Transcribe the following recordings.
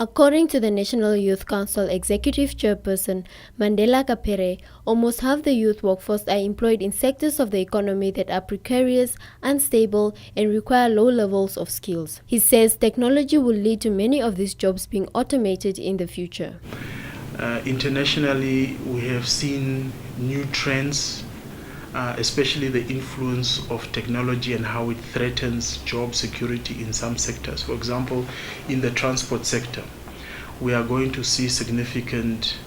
According to the National Youth Council Executive Chairperson Mandela Kapere, almost half the youth workforce are employed in sectors of the economy that are precarious, unstable, and require low levels of skills. He says technology will lead to many of these jobs being automated in the future. Internationally, we have seen new trends, especially the influence of technology and how it threatens job security in some sectors. For example, in the transport sector, we are going to see significant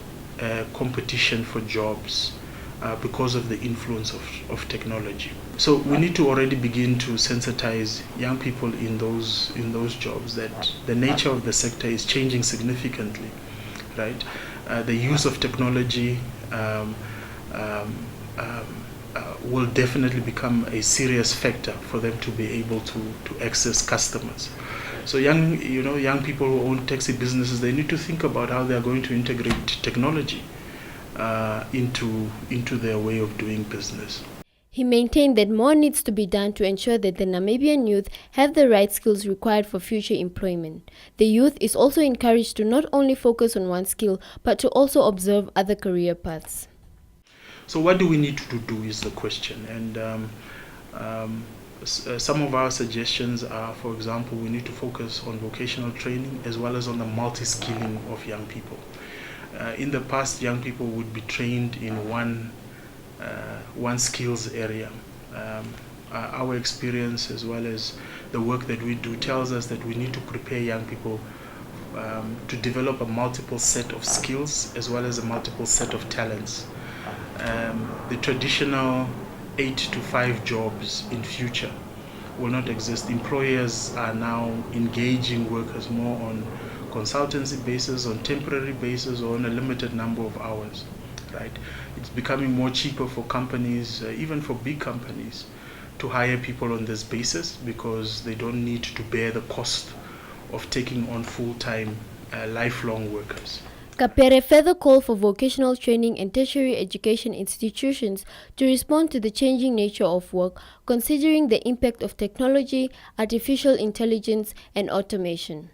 competition for jobs because of the influence of technology. So we need to already begin to sensitize young people in those jobs that the nature of the sector is changing significantly, right? The use of technology will definitely become a serious factor for them to be able to access customers. So young people who own taxi businesses, they need to think about how they are going to integrate technology into their way of doing business. He maintained that more needs to be done to ensure that the Namibian youth have the right skills required for future employment. The youth is also encouraged to not only focus on one skill, but to also observe other career paths. So what do we need to do is the question. And some of our suggestions are, for example, we need to focus on vocational training as well as on the multi-skilling of young people. In the past, young people would be trained in one skills area. Our experience as well as the work that we do tells us that we need to prepare young people to develop a multiple set of skills as well as a multiple set of talents. The traditional 8 to 5 jobs in future will not exist. Employers are now engaging workers more on consultancy basis, on temporary basis, or on a limited number of hours. Right? It's becoming more cheaper for companies, even for big companies, to hire people on this basis because they don't need to bear the cost of taking on full-time, lifelong workers. Kapere further called for vocational training and tertiary education institutions to respond to the changing nature of work, considering the impact of technology, artificial intelligence, and automation.